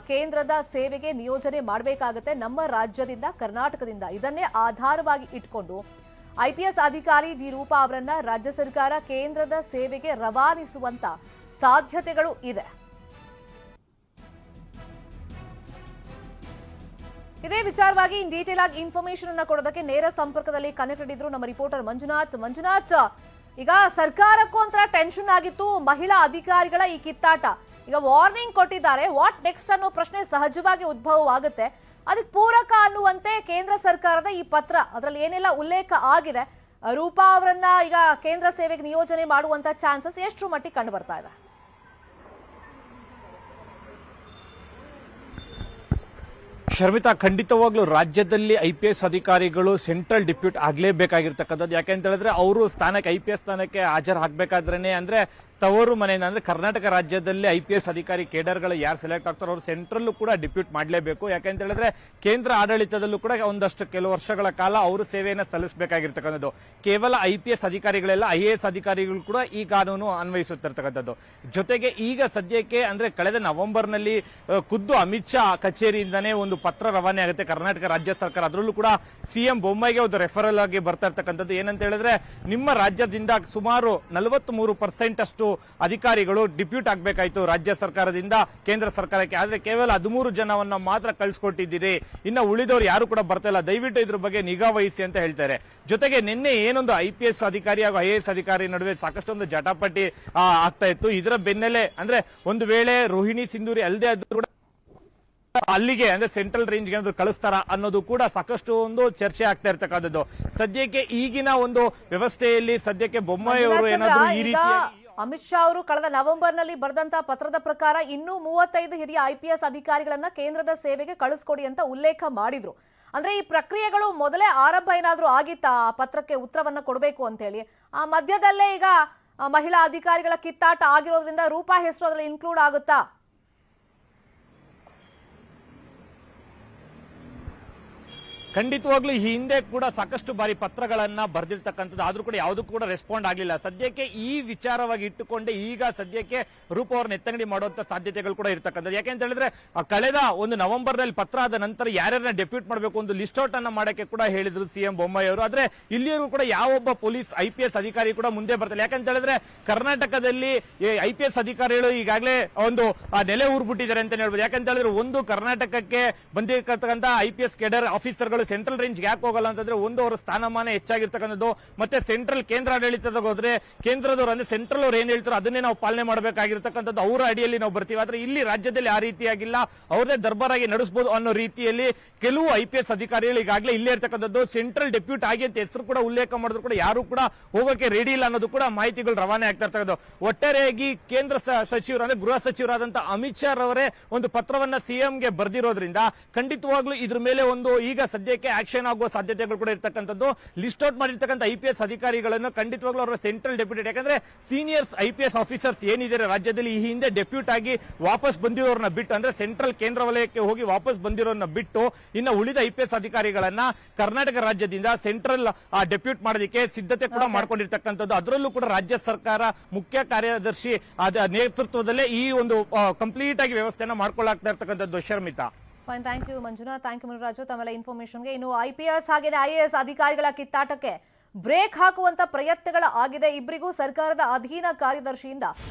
A: ಕೇಂದ್ರದ ಸೇವೆಗೆ ನಿಯೋಜನೆ ಮಾಡಬೇಕಾಗುತ್ತೆ ನಮ್ಮ ರಾಜ್ಯದಿಂದ, ಕರ್ನಾಟಕದಿಂದ. ಇದನ್ನೇ ಆಧಾರವಾಗಿ ಇಟ್ಕೊಂಡು IPS ಅಧಿಕಾರಿ ಡಿ ರೂಪಾ ಅವರನ್ನ ರಾಜ್ಯ ಸರ್ಕಾರ ಕೇಂದ್ರದ ಸೇವೆಗೆ ರವಾನಿಸುವಂತ ಸಾಧ್ಯತೆಗಳು ಇದೆ. ಇದೇ ವಿಚಾರವಾಗಿ ಇನ್ ಡೀಟೇಲ್ ಆಗಿ ಇನ್ಫಾರ್ಮೇಶನ್ ಅನ್ನ ಕೊಡೋದಕ್ಕೆ ನೇರ ಸಂಪರ್ಕದಲ್ಲಿ ಕನೆಕ್ಟೆಡ್ ಇದ್ರು ನಮ್ಮ ರಿಪೋರ್ಟರ್ ಮಂಜುನಾಥ್, ಈಗ ಸರ್ಕಾರಕ್ಕೂ ಒಂಥರ ಟೆನ್ಷನ್ ಆಗಿತ್ತು ಮಹಿಳಾ ಅಧಿಕಾರಿಗಳ ಈ ಕಿತ್ತಾಟ. ಈಗ ವಾರ್ನಿಂಗ್ ಕೊಟ್ಟಿದ್ದಾರೆ, ವಾಟ್ ನೆಕ್ಸ್ಟ್ ಅನ್ನೋ ಪ್ರಶ್ನೆ ಸಹಜವಾಗಿ ಉದ್ಭವವಾಗುತ್ತೆ. ಅದಕ್ಕೆ ಪೂರಕ ಅನ್ನುವಂತೆ ಕೇಂದ್ರ ಸರ್ಕಾರದ ಈ ಪತ್ರ, ಅದರಲ್ಲಿ ಏನೆಲ್ಲ ಉಲ್ಲೇಖ ಆಗಿದೆ, ರೂಪಾ ಅವರನ್ನ ಈಗ ಕೇಂದ್ರ ಸೇವೆಗೆ ನಿಯೋಜನೆ ಮಾಡುವಂತ ಚಾನ್ಸಸ್ ಎಷ್ಟು ಮಟ್ಟಿಗೆ ಕಂಡು ಬರ್ತಾ ಇದೆ?
C: ಶರ್ಮಿತಾ, ಖಂಡಿತವಾಗ್ಲೂ ರಾಜ್ಯದಲ್ಲಿ IPS ಅಧಿಕಾರಿಗಳು ಸೆಂಟ್ರಲ್ ಡಿಪ್ಯೂಟ್ ಆಗ್ಲೇಬೇಕಾಗಿರ್ತಕ್ಕಂಥದ್ದು. ಯಾಕೆಂತ ಹೇಳಿದ್ರೆ ಅವರು ಸ್ಥಾನಕ್ಕೆ IPS ಸ್ಥಾನಕ್ಕೆ ಹಾಜರಾಗಬೇಕಾದ್ರೇನೆ ಅಂದ್ರೆ ತವರು ಮನೆಯಿಂದ ಅಂದ್ರೆ ಕರ್ನಾಟಕ ರಾಜ್ಯದಲ್ಲಿ IPS ಅಧಿಕಾರಿ ಕೇಡರ್ಗಳು ಯಾರು ಸೆಲೆಕ್ಟ್ ಆಗ್ತಾರೋ ಅವರು ಸೆಂಟ್ರಲ್ಲೂ ಕೂಡ ಡಿಪ್ಯೂಟ್ ಮಾಡಲೇಬೇಕು. ಯಾಕೆಂತ ಹೇಳಿದ್ರೆ ಕೇಂದ್ರ ಆಡಳಿತದಲ್ಲೂ ಕೂಡ ಒಂದಷ್ಟು ಕೆಲವು ವರ್ಷಗಳ ಕಾಲ ಅವರು ಸೇವೆಯನ್ನು ಸಲ್ಲಿಸಬೇಕಾಗಿರ್ತಕ್ಕಂಥದ್ದು. ಕೇವಲ IPS ಅಧಿಕಾರಿಗಳೆಲ್ಲ IAS ಅಧಿಕಾರಿಗಳು ಕೂಡ ಈ ಕಾನೂನು ಅನ್ವಯಿಸುತ್ತಿರ್ತಕ್ಕಂಥದ್ದು. ಜೊತೆಗೆ ಈಗ ಸದ್ಯಕ್ಕೆ ಅಂದ್ರೆ ಕಳೆದ ನವೆಂಬರ್ನಲ್ಲಿ ಖುದ್ದು ಅಮಿತ್ ಶಾ ಕಚೇರಿಯಿಂದನೇ ಒಂದು ಪತ್ರ ರವಾನೆ ಆಗುತ್ತೆ ಕರ್ನಾಟಕ ರಾಜ್ಯ ಸರ್ಕಾರ. ಅದರಲ್ಲೂ ಕೂಡ ಸಿಎಂ ಬೊಮ್ಮಾಯಿಗೆ ಒಂದು ರೆಫರಲ್ ಆಗಿ ಬರ್ತಾ ಇರ್ತಕ್ಕಂಥದ್ದು. ಏನಂತ ಹೇಳಿದ್ರೆ ನಿಮ್ಮ ರಾಜ್ಯದಿಂದ ಸುಮಾರು 43% ಅಷ್ಟು ಅಧಿಕಾರಿಗಳು ಡಿಪ್ಯೂಟ್ ಆಗಬೇಕಾಯ್ತು ರಾಜ್ಯ ಸರ್ಕಾರದಿಂದ ಕೇಂದ್ರ ಸರ್ಕಾರಕ್ಕೆ. ಆದ್ರೆ ಕೇವಲ 13 ಜನವನ್ನ ಮಾತ್ರ ಕಳಿಸ್ಕೊಟ್ಟಿದ್ದೀರಿ, ಇನ್ನು ಉಳಿದವರು ಯಾರು ಕೂಡ ಬರ್ತಾ ಇಲ್ಲ, ದಯವಿಟ್ಟು ಇದ್ರ ಬಗ್ಗೆ ನಿಗಾ ವಹಿಸಿ ಅಂತ ಹೇಳ್ತಾರೆ. ಜೊತೆಗೆ ನಿನ್ನೆ ಏನೊಂದು IPS ಅಧಿಕಾರಿ ಹಾಗೂ IAS ಅಧಿಕಾರಿ ನಡುವೆ ಸಾಕಷ್ಟೊಂದು ಜಟಾಪಟಿ ಆಗ್ತಾ ಇತ್ತು. ಇದರ ಬೆನ್ನಲ್ಲೇ ಅಂದ್ರೆ ಒಂದು ವೇಳೆ ರೋಹಿಣಿ ಸಿಂಧೂರಿ ಅಲ್ಲದೆ ಆದ್ರೂ ಕೂಡ ಅಲ್ಲಿಗೆ ಅಂದ್ರೆ ಸೆಂಟ್ರಲ್ ರೇಂಜ್ಗೆ ಏನಾದ್ರು ಕಳಿಸ್ತಾರ ಅನ್ನೋದು ಕೂಡ ಸಾಕಷ್ಟು ಒಂದು ಚರ್ಚೆ ಆಗ್ತಾ ಇರ್ತಕ್ಕಂಥದ್ದು. ಸದ್ಯಕ್ಕೆ ಈಗಿನ ಒಂದು ವ್ಯವಸ್ಥೆಯಲ್ಲಿ ಸದ್ಯಕ್ಕೆ ಬೊಮ್ಮಾಯಿ ಅವರು ಏನಾದ್ರು ಈ
A: ಈಗ
C: ರೀತಿ
A: ಅಮಿತ್ ಶಾ ಅವರು ಕಳೆದ ನವೆಂಬರ್ನಲ್ಲಿ ಬರೆದಂತ ಪತ್ರದ ಪ್ರಕಾರ ಇನ್ನೂ 35 ಹಿರಿಯ IPS ಅಧಿಕಾರಿಗಳನ್ನ ಕೇಂದ್ರದ ಸೇವೆಗೆ ಕಳಿಸ್ಕೊಡಿ ಅಂತ ಉಲ್ಲೇಖ ಮಾಡಿದ್ರು. ಅಂದ್ರೆ ಈ ಪ್ರಕ್ರಿಯೆಗಳು ಮೊದಲೇ ಆರಂಭ ಏನಾದ್ರೂ ಆಗಿತ್ತಾ ಆ ಪತ್ರಕ್ಕೆ ಉತ್ತರವನ್ನ ಕೊಡಬೇಕು ಅಂತ ಹೇಳಿ? ಆ ಮಧ್ಯದಲ್ಲೇ ಈಗ ಮಹಿಳಾ ಅಧಿಕಾರಿಗಳ ಕಿತ್ತಾಟ ಆಗಿರೋದ್ರಿಂದ ರೂಪಾ ಹೆಸರು ಅದ್ರಲ್ಲಿ ಇನ್ಕ್ಲೂಡ್ ಆಗುತ್ತಾ?
C: ಖಂಡಿತವಾಗ್ಲೂ ಈ ಹಿಂದೆ ಕೂಡ ಸಾಕಷ್ಟು ಬಾರಿ ಪತ್ರಗಳನ್ನ ಬರೆದಿರ್ತಕ್ಕಂಥದ್ದು, ಆದ್ರೂ ಕೂಡ ಯಾವುದಕ್ಕೂ ಕೂಡ ರೆಸ್ಪಾಂಡ್ ಆಗಲಿಲ್ಲ. ಸದ್ಯಕ್ಕೆ ಈ ವಿಚಾರವಾಗಿ ಇಟ್ಟುಕೊಂಡೆ ಈಗ ಸದ್ಯಕ್ಕೆ ರೂಪ ಅವ್ರನ್ನ ಎತ್ತಂಗಡಿ ಮಾಡುವಂತ ಸಾಧ್ಯತೆಗಳು ಕೂಡ ಇರ್ತಕ್ಕಂಥದ್ದು. ಯಾಕೆಂತ ಹೇಳಿದ್ರೆ ಕಳೆದ ಒಂದು ನವೆಂಬರ್ ನಲ್ಲಿ ಪತ್ರ ಆದ ನಂತರ ಯಾರ್ಯಾರನ್ನ ಡೆಪ್ಯೂಟ್ ಮಾಡಬೇಕು ಒಂದು ಲಿಸ್ಟ್ ಔಟ್ ಅನ್ನ ಮಾಡಕ್ಕೆ ಕೂಡ ಹೇಳಿದ್ರು ಸಿಎಂ ಬೊಮ್ಮಾಯಿ ಅವರು. ಆದ್ರೆ ಇಲ್ಲಿಯವರೆಗೂ ಕೂಡ ಯಾವೊಬ್ಬ ಪೊಲೀಸ್ IPS ಅಧಿಕಾರಿ ಕೂಡ ಮುಂದೆ ಬರ್ತಾರೆ. ಯಾಕಂತ ಹೇಳಿದ್ರೆ ಕರ್ನಾಟಕದಲ್ಲಿ IPS ಅಧಿಕಾರಿಗಳು ಈಗಾಗಲೇ ಒಂದು ನೆಲೆ ಊರ್ಬಿಟ್ಟಿದ್ದಾರೆ ಅಂತ ಹೇಳ್ಬೋದು. ಯಾಕಂತ ಹೇಳಿದ್ರೆ ಒಂದು ಕರ್ನಾಟಕಕ್ಕೆ ಬಂದಿರತಕ್ಕಂಥ IPS ಕೆಡರ್ ಆಫೀಸರ್ಗಳು ಸೆಂಟ್ರಲ್ ರೇಂಜ್ ಯಾಕೆ ಹೋಗಲ್ಲ ಅಂತಂದ್ರೆ ಒಂದು ಅವರ ಸ್ಥಾನಮಾನ ಹೆಚ್ಚಾಗಿರ್ತಕ್ಕಂಥದ್ದು, ಮತ್ತೆ ಸೆಂಟ್ರಲ್ ಕೇಂದ್ರ ಆಡಳಿತದಾಗ ಹೋದ್ರೆ ಕೇಂದ್ರದವರು ಅಂದ್ರೆ ಸೆಂಟ್ರಲ್ ಅವ್ರು ಏನ್ ಹೇಳ್ತಾರೋ ಅದನ್ನೇ ನಾವು ಪಾಲನೆ ಮಾಡಬೇಕಾಗಿರ್ತಕ್ಕಂಥದ್ದು, ಅವರ ಅಡಿಯಲ್ಲಿ ನಾವು ಬರ್ತೀವಿ. ಆದ್ರೆ ಇಲ್ಲಿ ರಾಜ್ಯದಲ್ಲಿ ಆ ರೀತಿಯಾಗಿಲ್ಲ, ಅವ್ರದೇ ದರ್ಬಾರಾಗಿ ನಡೆಸಬಹುದು ಅನ್ನೋ ರೀತಿಯಲ್ಲಿ ಕೆಲವು IPS ಅಧಿಕಾರಿಗಳು ಈಗಾಗಲೇ ಇಲ್ಲೇ ಇರ್ತಕ್ಕಂಥದ್ದು. ಸೆಂಟ್ರಲ್ ಡೆಪ್ಯೂಟ್ ಆಗಿ ಅಂತ ಹೆಸರು ಕೂಡ ಉಲ್ಲೇಖ ಮಾಡಿದ್ರು ಕೂಡ ಯಾರು ಕೂಡ ಹೋಗೋಕೆ ರೆಡಿ ಇಲ್ಲ ಅನ್ನೋದು ಕೂಡ ಮಾಹಿತಿಗಳು ರವಾನೆ ಆಗ್ತಾ ಇರ್ತಕ್ಕಂಥದ್ದು. ಒಟ್ಟಾರೆಯಾಗಿ ಕೇಂದ್ರ ಸಚಿವರು ಅಂದ್ರೆ ಗೃಹ ಸಚಿವರಾದಂತ ಅಮಿತ್ ಶಾ ಅವರೇ ಒಂದು ಪತ್ರವನ್ನ ಸಿಎಂಗೆ ಬರ್ದಿರೋದ್ರಿಂದ ಖಂಡಿತವಾಗ್ಲೂ ಇದ್ರ ಮೇಲೆ ಒಂದು ಈಗ ಸದ್ಯಕ್ಕೆ ಆಕ್ಷನ್ ಆಗುವ ಸಾಧ್ಯತೆಗಳು ಕೂಡ ಇರ್ತಕ್ಕಂಥದ್ದು. ಲಿಸ್ಟ್ ಔಟ್ ಮಾಡಿರ್ತಕ್ಕಂಥ IPS ಅಧಿಕಾರಿಗಳನ್ನು ಖಂಡಿತವಾಗ್ಲೂ ಅವರ ಸೆಂಟ್ರಲ್ ಡೆಪ್ಯೂಟೇಟ್, ಯಾಕಂದ್ರೆ ಸೀನಿಯರ್ಸ್ IPS ಆಫೀಸರ್ಸ್ ಏನಿದ್ದಾರೆ ರಾಜ್ಯದಲ್ಲಿ ಈ ಹಿಂದೆ ಡೆಪ್ಯೂಟ್ ಆಗಿ ವಾಪಸ್ ಬಂದಿರೋರನ್ನ ಬಿಟ್ಟು ಅಂದ್ರೆ ಸೆಂಟ್ರಲ್ ಕೇಂದ್ರ ವಲಯಕ್ಕೆ ಹೋಗಿ ವಾಪಸ್ ಬಂದಿರೋರನ್ನ ಬಿಟ್ಟು ಇನ್ನು ಉಳಿದ IPS ಅಧಿಕಾರಿಗಳನ್ನ ಕರ್ನಾಟಕ ರಾಜ್ಯದಿಂದ ಸೆಂಟ್ರಲ್ ಡೆಪ್ಯೂಟ್ ಮಾಡೋದಕ್ಕೆ ಸಿದ್ಧತೆ ಕೂಡ ಮಾಡ್ಕೊಂಡಿರ್ತಕ್ಕಂಥದ್ದು. ಅದರಲ್ಲೂ ಕೂಡ ರಾಜ್ಯ ಸರ್ಕಾರ ಮುಖ್ಯ ಕಾರ್ಯದರ್ಶಿ ನೇತೃತ್ವದಲ್ಲೇ ಈ ಒಂದು ಕಂಪ್ಲೀಟ್ ಆಗಿ ವ್ಯವಸ್ಥೆಯನ್ನ ಮಾಡ್ಕೊಳ್ಳಾಗ್ತಾ ಇರ್ತಕ್ಕಂಥದ್ದು. Sharmita,
A: fine, thank you Manjunath, thank you Muniraju ತಮ್ಮೆಲ್ಲ ಇನ್ಫಾರ್ಮೇಶನ್ಗೆ. ಇನ್ನು IPS ಹಾಗೆ IAS ಅಧಿಕಾರಿಗಳ ಕಿತ್ತಾಟಕ್ಕೆ ಬ್ರೇಕ್ ಹಾಕುವಂತ ಪ್ರಯತ್ನಗಳ ಆಗಿದೆ. ಇಬ್ಬರಿಗೂ ಸರ್ಕಾರದ ಅಧೀನ ಕಾರ್ಯದರ್ಶಿಯಿಂದ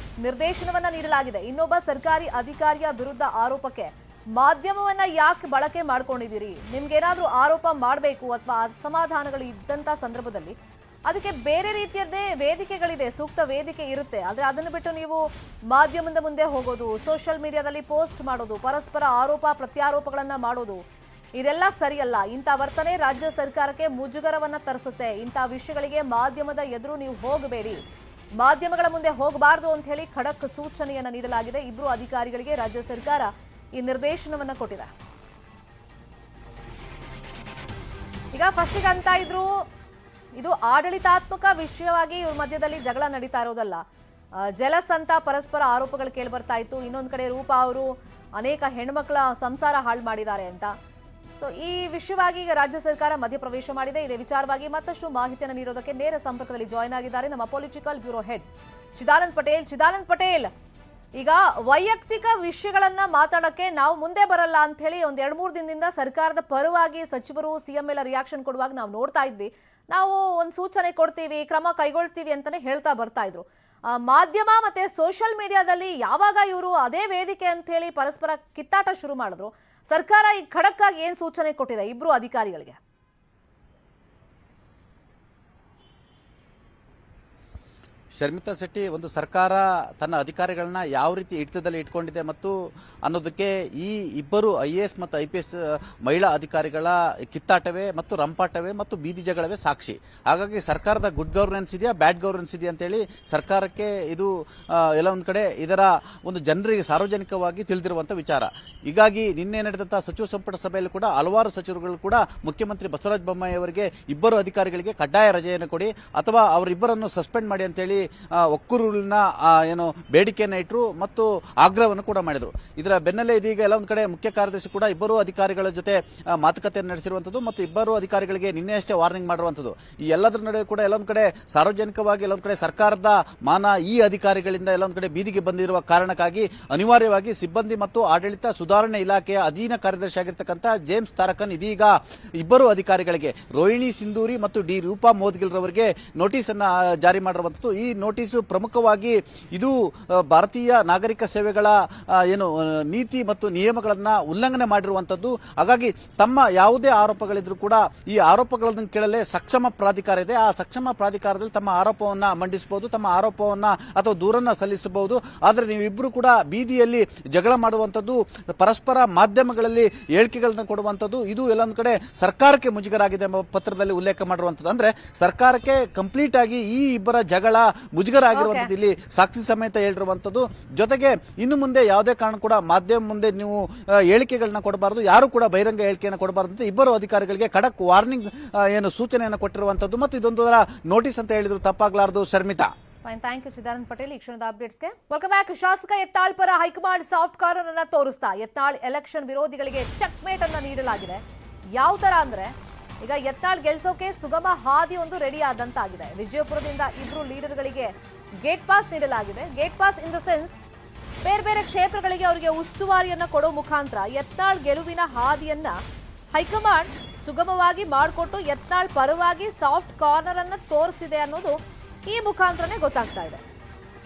A: ನಿರ್ದೇಶನವನ್ನ ನೀಡಲಾಗಿದೆ. ಇನ್ನೊಬ್ಬ ಸರ್ಕಾರಿ ಅಧಿಕಾರಿಯ ವಿರುದ್ಧ ಆರೋಪಕ್ಕೆ ಮಾಧ್ಯಮವನ್ನ ಯಾಕೆ ಬಳಕೆ ಮಾಡ್ಕೊಂಡಿದ್ದೀರಿ, ನಿಮ್ಗೇನಾದ್ರೂ ಆರೋಪ ಮಾಡಬೇಕು ಅಥವಾ ಅಸಮಾಧಾನಗಳು ಇದ್ದಂತ ಸಂದರ್ಭದಲ್ಲಿ ಅದಕ್ಕೆ ಬೇರೆ ರೀತಿಯದ್ದೇ ವೇದಿಕೆಗಳಿದೆ, ಸೂಕ್ತ ವೇದಿಕೆ ಇರುತ್ತೆ. ಆದ್ರೆ ಅದನ್ನು ಬಿಟ್ಟು ನೀವು ಮಾಧ್ಯಮದ ಮುಂದೆ ಹೋಗೋದು, ಸೋಷಿಯಲ್ ಮೀಡಿಯಾದಲ್ಲಿ ಪೋಸ್ಟ್ ಮಾಡೋದು, ಪರಸ್ಪರ ಆರೋಪ ಪ್ರತ್ಯಾರೋಪಗಳನ್ನ ಮಾಡೋದು, ಇದೆಲ್ಲ ಸರಿಯಲ್ಲ. ಇಂಥ ವರ್ತನೆ ರಾಜ್ಯ ಸರ್ಕಾರಕ್ಕೆ ಮುಜುಗರವನ್ನ ತರಿಸುತ್ತೆ. ಇಂಥ ವಿಷಯಗಳಿಗೆ ಮಾಧ್ಯಮದ ಎದುರು ನೀವು ಹೋಗಬೇಡಿ, ಮಾಧ್ಯಮಗಳ ಮುಂದೆ ಹೋಗಬಾರದು ಅಂತ ಹೇಳಿ ಖಡಕ್ ಸೂಚನೆಯನ್ನ ನೀಡಲಾಗಿದೆ. ಇಬ್ರು ಅಧಿಕಾರಿಗಳಿಗೆ ರಾಜ್ಯ ಸರ್ಕಾರ ಈ ನಿರ್ದೇಶನವನ್ನ ಕೊಟ್ಟಿದೆ. ಈಗ ಫಸ್ಟಿಗೆ ಅಂತ ಇದ್ರು ಇದು ಆಡಳಿತಾತ್ಮಕ ವಿಷಯವಾಗಿ ಇವ್ರ ಮಧ್ಯದಲ್ಲಿ ಜಗಳ ನಡೀತಾ ಇರೋದಲ್ಲ, ಜಲಸ್ ಅಂತ ಪರಸ್ಪರ ಆರೋಪಗಳು ಕೇಳಿ ಬರ್ತಾ ಇತ್ತು. ಇನ್ನೊಂದ್ ಕಡೆ ರೂಪಾ ಅವರು ಅನೇಕ ಹೆಣ್ಮಕ್ಳ ಸಂಸಾರ ಹಾಳು ಮಾಡಿದ್ದಾರೆ ಅಂತ. ಸೊ ಈ ವಿಷಯವಾಗಿ ಈಗ ರಾಜ್ಯ ಸರ್ಕಾರ ಮಧ್ಯಪ್ರವೇಶ ಮಾಡಿದೆ. ಇದೇ ವಿಚಾರವಾಗಿ ಮತ್ತಷ್ಟು ಮಾಹಿತಿಯನ್ನು ನೀಡೋದಕ್ಕೆ ನೇರ ಸಂಪರ್ಕದಲ್ಲಿ ಜಾಯ್ನ್ ಆಗಿದ್ದಾರೆ ನಮ್ಮ political bureau head Chidanand Patel. Chidanand Patel, ಈಗ ವೈಯಕ್ತಿಕ ವಿಷಯಗಳನ್ನ ಮಾತಾಡಕ್ಕೆ ನಾವು ಮುಂದೆ ಬರಲ್ಲ ಅಂತ ಹೇಳಿ ಒಂದ್ 2-3 ದಿನದಿಂದ ಸರ್ಕಾರದ ಪರವಾಗಿ ಸಚಿವರು ಸಿಎಂ ಎಲ್ಲ ರಿಯಾಕ್ಷನ್ ಕೊಡುವಾಗ ನಾವು ನೋಡ್ತಾ ಇದ್ವಿ. ನಾವು ಒಂದು ಸೂಚನೆ ಕೊಡ್ತೀವಿ, ಕ್ರಮ ಕೈಗೊಳ್ತೀವಿ ಅಂತಾನೆ ಹೇಳ್ತಾ ಬರ್ತಾ ಇದ್ರು. ಮಾಧ್ಯಮ ಮತ್ತೆ ಸೋಷಿಯಲ್ ಮೀಡಿಯಾದಲ್ಲಿ ಯಾವಾಗ ಇವರು ಅದೇ ವೇದಿಕೆ ಅಂತ ಹೇಳಿ ಪರಸ್ಪರ ಕಿತ್ತಾಟ ಶುರು ಮಾಡಿದ್ರು, ಸರ್ಕಾರ ಈ ಖಡಕ್ ಆಗಿ ಏನ್ ಸೂಚನೆ ಕೊಟ್ಟಿದೆ ಇಬ್ರು ಅಧಿಕಾರಿಗಳಿಗೆ?
D: ಶರ್ಮಿತಾ ಶೆಟ್ಟಿ, ಒಂದು ಸರ್ಕಾರ ತನ್ನ ಅಧಿಕಾರಿಗಳನ್ನ ಯಾವ ರೀತಿ ಹಿಡಿತದಲ್ಲಿ ಇಟ್ಕೊಂಡಿದೆ ಮತ್ತು ಅನ್ನೋದಕ್ಕೆ ಈ ಇಬ್ಬರು IAS ಮತ್ತು IPS ಮಹಿಳಾ ಅಧಿಕಾರಿಗಳ ಕಿತ್ತಾಟವೇ ಮತ್ತು ರಂಪಾಟವೇ ಮತ್ತು ಬೀದಿ ಜಗಳವೇ ಸಾಕ್ಷಿ. ಹಾಗಾಗಿ ಸರ್ಕಾರದ ಗುಡ್ ಗವರ್ನೆನ್ಸ್ ಇದೆಯಾ ಬ್ಯಾಡ್ ಗವರ್ನೆನ್ಸ್ ಇದೆಯಾ ಅಂತೇಳಿ ಸರ್ಕಾರಕ್ಕೆ ಇದು ಎಲ್ಲ ಒಂದು ಕಡೆ ಇದರ ಒಂದು ಜನರಿಗೆ ಸಾರ್ವಜನಿಕವಾಗಿ ತಿಳಿದಿರುವಂತಹ ವಿಚಾರ. ಹೀಗಾಗಿ ನಿನ್ನೆ ನಡೆದಂತಹ ಸಚಿವ ಸಂಪುಟ ಸಭೆಯಲ್ಲಿ ಕೂಡ ಹಲವಾರು ಸಚಿವರುಗಳು ಕೂಡ ಮುಖ್ಯಮಂತ್ರಿ ಬಸವರಾಜ ಬೊಮ್ಮಾಯಿ ಅವರಿಗೆ ಇಬ್ಬರು ಅಧಿಕಾರಿಗಳಿಗೆ ಕಡ್ಡಾಯ ರಜೆಯನ್ನು ಕೊಡಿ ಅಥವಾ ಅವರಿಬ್ಬರನ್ನು ಸಸ್ಪೆಂಡ್ ಮಾಡಿ ಅಂತೇಳಿ ಒಕ್ಕೂರಿನ ಏನು ಬೇಡಿಕೆಯನ್ನು ಇಟ್ಟರು ಮತ್ತು ಆಗ್ರಹವನ್ನು ಕೂಡ ಮಾಡಿದರು. ಇದರ ಬೆನ್ನಲ್ಲೇ ಇದೀಗ ಎಲ್ಲ ಒಂದು ಕಡೆ ಮುಖ್ಯ ಕಾರ್ಯದರ್ಶಿ ಕೂಡ ಇಬ್ಬರು ಅಧಿಕಾರಿಗಳ ಜೊತೆ ಮಾತುಕತೆಯನ್ನು ನಡೆಸಿರುವಂತದ್ದು ಮತ್ತು ಇಬ್ಬರು ಅಧಿಕಾರಿಗಳಿಗೆ ನಿನ್ನೆ ಅಷ್ಟೇ ವಾರ್ನಿಂಗ್ ಮಾಡಿರುವಂತದ್ದು. ಈ ಎಲ್ಲದರ ನಡುವೆ ಕೂಡ ಎಲ್ಲೊಂದು ಕಡೆ ಸಾರ್ವಜನಿಕವಾಗಿ ಎಲ್ಲೊಂದು ಕಡೆ ಸರ್ಕಾರದ ಮಾನ ಈ ಅಧಿಕಾರಿಗಳಿಂದ ಎಲ್ಲೊಂದು ಕಡೆ ಬೀದಿಗೆ ಬಂದಿರುವ ಕಾರಣಕ್ಕಾಗಿ ಅನಿವಾರ್ಯವಾಗಿ ಸಿಬ್ಬಂದಿ ಮತ್ತು ಆಡಳಿತ ಸುಧಾರಣೆ ಇಲಾಖೆಯ ಅಧೀನ ಕಾರ್ಯದರ್ಶಿ ಆಗಿರ್ತಕ್ಕಂಥ ಜೇಮ್ಸ್ ತಾರಕನ್ ಇದೀಗ ಇಬ್ಬರು ಅಧಿಕಾರಿಗಳಿಗೆ ರೋಹಿಣಿ ಸಿಂಧೂರಿ ಮತ್ತು ಡಿ ರೂಪಾ ಮೋದ್ಗಿಲ್ ರವರಿಗೆ ನೋಟಿಸ್ ಅನ್ನ ಜಾರಿ ಮಾಡಿರುವಂತದ್ದು. ಈ ನೋಟಿಸು ಪ್ರಮುಖವಾಗಿ ಇದು ಭಾರತೀಯ ನಾಗರಿಕ ಸೇವೆಗಳ ಏನು ನೀತಿ ಮತ್ತು ನಿಯಮಗಳನ್ನ ಉಲ್ಲಂಘನೆ ಮಾಡಿರುವಂತದ್ದು. ಹಾಗಾಗಿ ತಮ್ಮ ಯಾವುದೇ ಆರೋಪಗಳಿದ್ರು ಕೂಡ ಈ ಆರೋಪಗಳನ್ನು ಕೇಳಲೇ ಸಕ್ಷಮ ಪ್ರಾಧಿಕಾರ ಇದೆ. ಆ ಸಕ್ಷಮ ಪ್ರಾಧಿಕಾರದಲ್ಲಿ ತಮ್ಮ ಆರೋಪವನ್ನ ಮಂಡಿಸಬಹುದು, ತಮ್ಮ ಆರೋಪವನ್ನ ಅಥವಾ ದೂರನ್ನ ಸಲ್ಲಿಸಬಹುದು. ಆದರೆ ನೀವಿಬ್ಬರು ಕೂಡ ಬೀದಿಯಲ್ಲಿ ಜಗಳ ಮಾಡುವಂತದ್ದು, ಪರಸ್ಪರ ಮಾಧ್ಯಮಗಳಲ್ಲಿ ಹೇಳಿಕೆಗಳನ್ನ ಕೊಡುವಂತದ್ದು, ಇದು ಎಲ್ಲೊಂದು ಕಡೆ ಸರ್ಕಾರಕ್ಕೆ ಮುಜುಗರ ಆಗಿದೆ ಎಂಬ ಪತ್ರದಲ್ಲಿ ಉಲ್ಲೇಖ ಮಾಡಿರುವಂತದ್ದು. ಅಂದ್ರೆ ಸರ್ಕಾರಕ್ಕೆ ಕಂಪ್ಲೀಟ್ ಆಗಿ ಈ ಇಬ್ಬರ ಜಗಳ ಮುಜುಗರ ಆಗಿರುವಂತದ್ದು ಇಲ್ಲಿ ಸಾಕ್ಷಿ ಸಮೇತ ಹೇಳಿರುವಂತದ್ದು. ಜೊತೆಗೆ ಇನ್ನು ಮುಂದೆ ಯಾವುದೇ ಕಾರಣ ಕೂಡ ಮಾಧ್ಯಮ ಮುಂದೆ ನೀವು ಹೇಳಿಕೆಗಳನ್ನ ಕೊಡಬಾರದು, ಯಾರು ಕೂಡ ಬಹಿರಂಗ ಹೇಳಿಕೆಯನ್ನು ಕೊಡಬಾರದು ಅಂತ ಇಬ್ಬರು ಅಧಿಕಾರಿಗಳಿಗೆ ಖಡಕ್ ವಾರ್ನಿಂಗ್ ಏನು ಸೂಚನೆಯನ್ನು ಕೊಟ್ಟಿರುವಂತದ್ದು. ಮತ್ತು ಇದೊಂದು ನೋಟಿಸ್ ಅಂತ ಹೇಳಿದ್ರು ತಪ್ಪಾಗಲಾರದು. Sharmita,
A: fine, thank you Chidanand Patel. ಈ ಕ್ಷಣದ ಅಪ್ಡೇಟ್ಸ್ಗೆ ವೆಲ್ಕಮ್ ಬ್ಯಾಕ್. ಶಾಸಕ ಯತ್ನಾಳ್ ಪರ ಹೈಕಮಾಂಡ್ ಸಾಫ್ಟ್ ಕಾರ್ನರ್ ಅನ್ನ ತೋರಿಸ್ತಾ ಯತ್ನಾಳ್ ಎಲೆಕ್ಷನ್ ವಿರೋಧಿಗಳಿಗೆ ಚೆಕ್ ಮೇಟ್ ಅನ್ನ ನೀಡಲಾಗಿದೆ. ಯಾವ ತರ ಅಂದ್ರೆ ಈಗ ಯತ್ನಾಳ್ ಗೆಲ್ಸೋಕೆ ಸುಗಮ ಹಾದಿ ಒಂದು ರೆಡಿ ಆದಂತಾಗಿದೆ. ವಿಜಯಪುರದಿಂದ ಇಬ್ರು ಲೀಡರ್ಗಳಿಗೆ ಗೇಟ್ ಪಾಸ್ ನೀಡಲಾಗಿದೆ. Gate pass in the sense ಬೇರೆ ಬೇರೆ ಕ್ಷೇತ್ರಗಳಿಗೆ ಅವರಿಗೆ ಉಸ್ತುವಾರಿಯನ್ನ ಕೊಡೋ ಮುಖಾಂತರ ಯತ್ನಾಳ್ ಗೆಲುವಿನ ಹಾದಿಯನ್ನ ಹೈಕಮಾಂಡ್ ಸುಗಮವಾಗಿ ಮಾಡಿಕೊಟ್ಟು ಯತ್ನಾಳ್ ಪರವಾಗಿ ಸಾಫ್ಟ್ ಕಾರ್ನರ್ ಅನ್ನ ತೋರಿಸಿದೆ ಅನ್ನೋದು ಈ ಮುಖಾಂತರನೇ ಗೊತ್ತಾಗ್ತಾ ಇದೆ.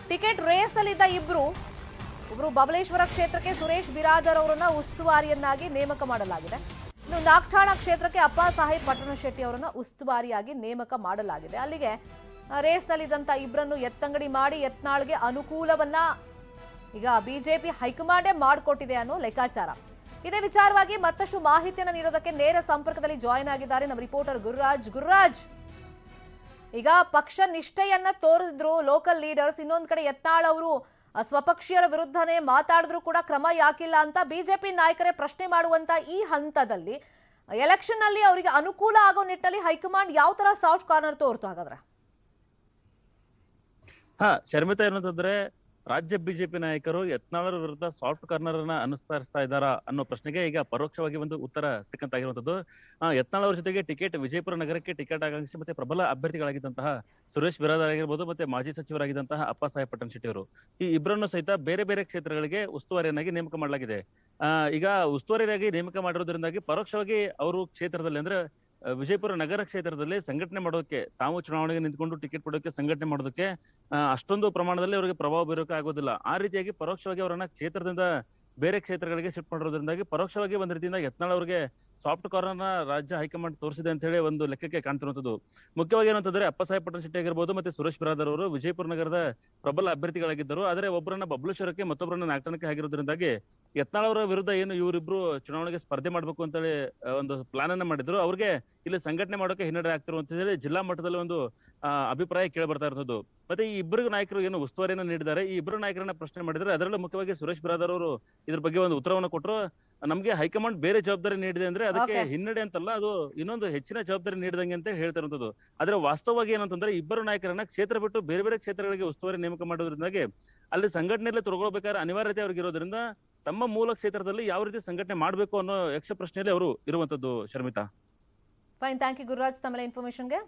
A: ಟಿಕೆಟ್ ರೇಸ್ ಅಲ್ಲಿದ್ದ ಒಬ್ರು ಬಬಲೇಶ್ವರ ಕ್ಷೇತ್ರಕ್ಕೆ ಸುರೇಶ್ ಬಿರಾದರ್ ಅವರನ್ನ ಉಸ್ತುವಾರಿಯನ್ನಾಗಿ ನೇಮಕ ಮಾಡಲಾಗಿದೆ. ಇನ್ನು ನಾಗ್ಠಾಣ ಕ್ಷೇತ್ರಕ್ಕೆ ಅಪ್ಪ ಸಾಹೇಬ್ ಪಟ್ಟಣಶೆಟ್ಟಿ ಅವರನ್ನ ಉಸ್ತುವಾರಿಯಾಗಿ ನೇಮಕ ಮಾಡಲಾಗಿದೆ. ಅಲ್ಲಿಗೆ ರೇಸ್ ನಲ್ಲಿದ್ದಂತ ಇಬ್ಬರನ್ನು ಎತ್ತಂಗಡಿ ಮಾಡಿ ಯತ್ನಾಳ್ಗೆ ಅನುಕೂಲವನ್ನ ಈಗ ಬಿಜೆಪಿ ಹೈಕಮಾಂಡೇ ಮಾಡಿಕೊಟ್ಟಿದೆ ಅನ್ನೋ ಲೆಕ್ಕಾಚಾರ. ಇದೇ ವಿಚಾರವಾಗಿ ಮತ್ತಷ್ಟು ಮಾಹಿತಿಯನ್ನು ನೀಡೋದಕ್ಕೆ ನೇರ ಸಂಪರ್ಕದಲ್ಲಿ ಜಾಯಿನ್ ಆಗಿದ್ದಾರೆ ನಮ್ಮ ರಿಪೋರ್ಟರ್ ಗುರುರಾಜ್. ಈಗ ಪಕ್ಷ ನಿಷ್ಠೆಯನ್ನ ತೋರಿದ್ರು ಲೋಕಲ್ ಲೀಡರ್ಸ್, ಇನ್ನೊಂದ್ ಕಡೆ ಯತ್ನಾಳ್ ಅವರು ಸ್ವಪಕ್ಷೀಯರ ವಿರುದ್ಧನೇ ಮಾತಾಡಿದ್ರು ಕೂಡ ಕ್ರಮ ಯಾಕಿಲ್ಲ ಅಂತ ಬಿಜೆಪಿ ನಾಯಕರೇ ಪ್ರಶ್ನೆ ಮಾಡುವಂತ ಈ ಹಂತದಲ್ಲಿ ಎಲೆಕ್ಷನ್ ನಲ್ಲಿ ಅವರಿಗೆ ಅನುಕೂಲ ಆಗೋ ನಿಟ್ಟಲ್ಲಿ ಹೈಕಮಾಂಡ್ ಯಾವ ತರ ಸಾಫ್ಟ್ ಕಾರ್ನರ್ ತೋರ್ತು ಹಾಗಾದ್ರೆ?
E: ಶರ್ಮಿತಾ, ಏನಂತಂದ್ರೆ ರಾಜ್ಯ ಬಿಜೆಪಿ ನಾಯಕರು ಯತ್ನಾಳರ ವಿರುದ್ಧ ಸಾಫ್ಟ್ ಕಾರ್ನರ್ ಅನ್ನ ಅನುಸರಿಸ್ತಾ ಇದ್ದಾರಾ ಅನ್ನೋ ಪ್ರಶ್ನೆಗೆ ಈಗ ಪರೋಕ್ಷವಾಗಿ ಒಂದು ಉತ್ತರ ಸಿಕ್ಕಂತಾಗಿರುವಂತದ್ದು. ಯತ್ನಾಳ್ ಅವರ ಜೊತೆಗೆ ವಿಜಯಪುರ ನಗರಕ್ಕೆ ಟಿಕೆಟ್ ಆಕಾಂಕ್ಷಿ ಮತ್ತೆ ಪ್ರಬಲ ಅಭ್ಯರ್ಥಿಗಳಾಗಿದ್ದಂತಹ ಸುರೇಶ್ ಬಿರಾದರ್ ಆಗಿರ್ಬೋದು, ಮತ್ತೆ ಮಾಜಿ ಸಚಿವರಾಗಿದ್ದಂತಹ ಅಪ್ಪ ಸಾಹೇಬ್ ಪಟ್ಟಣಶೆಟ್ಟಿ ಅವರು, ಈ ಇಬ್ಬರನ್ನು ಸಹಿತ ಬೇರೆ ಬೇರೆ ಕ್ಷೇತ್ರಗಳಿಗೆ ಉಸ್ತುವಾರಿಯನ್ನಾಗಿ ನೇಮಕ ಮಾಡಲಾಗಿದೆ. ಈಗ ಉಸ್ತುವಾರಿಯಾಗಿ ನೇಮಕ ಮಾಡಿರೋದ್ರಿಂದಾಗಿ ಪರೋಕ್ಷವಾಗಿ ಅವರು ಕ್ಷೇತ್ರದಲ್ಲಿ ಅಂದ್ರೆ ವಿಜಯಪುರ ನಗರ ಕ್ಷೇತ್ರದಲ್ಲಿ ಸಂಘಟನೆ ಮಾಡೋದಕ್ಕೆ, ತಾವು ಚುನಾವಣೆಗೆ ನಿಂತ್ಕೊಂಡು ಟಿಕೆಟ್ ಕೊಡೋಕೆ ಸಂಘಟನೆ ಮಾಡೋದಕ್ಕೆ ಅಷ್ಟೊಂದು ಪ್ರಮಾಣದಲ್ಲಿ ಅವರಿಗೆ ಪ್ರಭಾವ ಬೀರೋಕೆ ಆಗೋದಿಲ್ಲ. ಆ ರೀತಿಯಾಗಿ ಪರೋಕ್ಷವಾಗಿ ಅವರನ್ನ ಕ್ಷೇತ್ರದಿಂದ ಬೇರೆ ಕ್ಷೇತ್ರಗಳಿಗೆ ಶಿಫ್ಟ್ ಮಾಡಿರೋದ್ರಿಂದಾಗಿ ಪರೋಕ್ಷವಾಗಿ ಒಂದ್ ರೀತಿಯಿಂದ ಯತ್ನಾಳ್ ಅವರಿಗೆ ಸಾಫ್ಟ್ ಕಾರ್ನರ್ನ ರಾಜ್ಯ ಹೈಕಮಾಂಡ್ ತೋರಿಸಿದೆ ಅಂತ ಹೇಳಿ ಒಂದು ಲೆಕ್ಕಕ್ಕೆ ಕಾಣ್ತಿರುವಂತದ್ದು. ಮುಖ್ಯವಾಗಿ ಏನಂತಂದ್ರೆ ಅಪ್ಪ ಸಾಹೇಬ್ ಪಟ್ಟಣಶೆಟ್ಟಿ ಆಗಿರ್ಬೋದು ಮತ್ತೆ ಸುರೇಶ್ ಬಿರಾದರ್ ಅವರು ವಿಜಯಪುರ ನಗರದ ಪ್ರಬಲ ಅಭ್ಯರ್ಥಿಗಳಾಗಿದ್ದರು. ಆದರೆ ಒಬ್ಬರನ್ನ ಬಬಲೇಶ್ವರಕ್ಕೆ ಮತ್ತೊಬ್ಬರನ್ನ ನಾಗ್ಠಾಣಕ್ಕೆ ಆಗಿರೋದ್ರಿಂದಾಗಿ ಯತ್ನಾಳ್ ಅವರ ವಿರುದ್ಧ ಏನು ಇವರಿಬ್ರು ಚುನಾವಣೆಗೆ ಸ್ಪರ್ಧೆ ಮಾಡ್ಬೇಕು ಅಂತ ಹೇಳಿ ಒಂದು ಪ್ಲಾನ್ ಅನ್ನ ಮಾಡಿದ್ರು. ಅವ್ರಿಗೆ ಇಲ್ಲಿ ಸಂಘಟನೆ ಮಾಡೋಕೆ ಹಿನ್ನಡೆ ಆಗ್ತಿರುವಂತ ಹೇಳಿ ಜಿಲ್ಲಾ ಮಟ್ಟದಲ್ಲಿ ಒಂದು ಅಭಿಪ್ರಾಯ ಕೇಳಿ ಬರ್ತಾ ಇರೋದು. ಮತ್ತೆ ಈ ಇಬ್ಬರು ನಾಯಕರು ಏನು ಉಸ್ತುವಾರಿಯನ್ನ ನೀಡಿದ್ದಾರೆ, ಈ ಇಬ್ಬರು ನಾಯಕರನ್ನ ಪ್ರಶ್ನೆ ಮಾಡಿದ್ರೆ ಅದರಲ್ಲೂ ಮುಖ್ಯವಾಗಿ ಸುರೇಶ್ ಬಿರಾದರ್ ಅವರು ಇದ್ರ ಬಗ್ಗೆ ಒಂದು ಉತ್ತರವನ್ನು ಕೊಟ್ಟರು. ನಮ್ಗೆ ಹೈಕಮಾಂಡ್ ಬೇರೆ ಜವಾಬ್ದಾರಿ ನೀಡಿದೆ ಅಂದ್ರೆ ಅದಕ್ಕೆ ಹಿನ್ನಡೆ ಅಂತಲ್ಲ, ಅದು ಇನ್ನೊಂದು ಹೆಚ್ಚಿನ ಜವಾಬ್ದಾರಿ ನೀಡಿದಂಗೆ ಅಂತ ಹೇಳ್ತಾ ಇರುವಂತದ್ದು. ಆದ್ರೆ ವಾಸ್ತವವಾಗಿ ಏನಂತಂದ್ರೆ ಇಬ್ಬರು ನಾಯಕರನ್ನ ಕ್ಷೇತ್ರ ಬಿಟ್ಟು ಬೇರೆ ಬೇರೆ ಕ್ಷೇತ್ರಗಳಿಗೆ ಉಸ್ತುವಾರಿ ನೇಮಕ ಮಾಡೋದ್ರಿಂದಾಗಿ ಅಲ್ಲಿ ಸಂಘಟನೆಯಲ್ಲಿ ತೊಡಗೊಳ್ಬೇಕಾದ್ರೆ ಅನಿವಾರ್ಯತೆ ಅವ್ರಿಗೆ ಇರೋದ್ರಿಂದ ತಮ್ಮ ಮೂಲ ಕ್ಷೇತ್ರದಲ್ಲಿ ಯಾವ ರೀತಿ ಸಂಘಟನೆ ಮಾಡಬೇಕು ಅನ್ನೋ ಯಕ್ಷ ಪ್ರಶ್ನೆಯಲ್ಲಿ ಅವರು ಇರುವಂತದ್ದು. Sharmita,
A: fine, thank you Gururaj ತಮ್ಮ ಇನ್ಫಾರ್ಮೇಶನ್ಗೆ.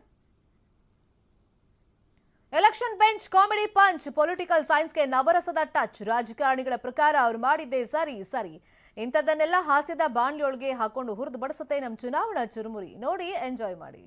A: Election bench comedy punch, political ಸೈನ್ಸ್ಗೆ ನವರಸದ ಟಚ್. ರಾಜಕಾರಣಿಗಳ ಪ್ರಕಾರ ಅವ್ರು ಮಾಡಿದ್ದೆ ಸರಿ, ಇಂಥದ್ದನ್ನೆಲ್ಲ ಹಾಸ್ಯದ ಬಾಣ್ಲಿಯೊಳಗೆ ಹಾಕೊಂಡು ಹುರಿದು ಬಡಿಸುತ್ತೆ ನಮ್ಮ ಚುನಾವಣಾ ಚುರುಮುರಿ. ನೋಡಿ, ಎಂಜಾಯ್ ಮಾಡಿ.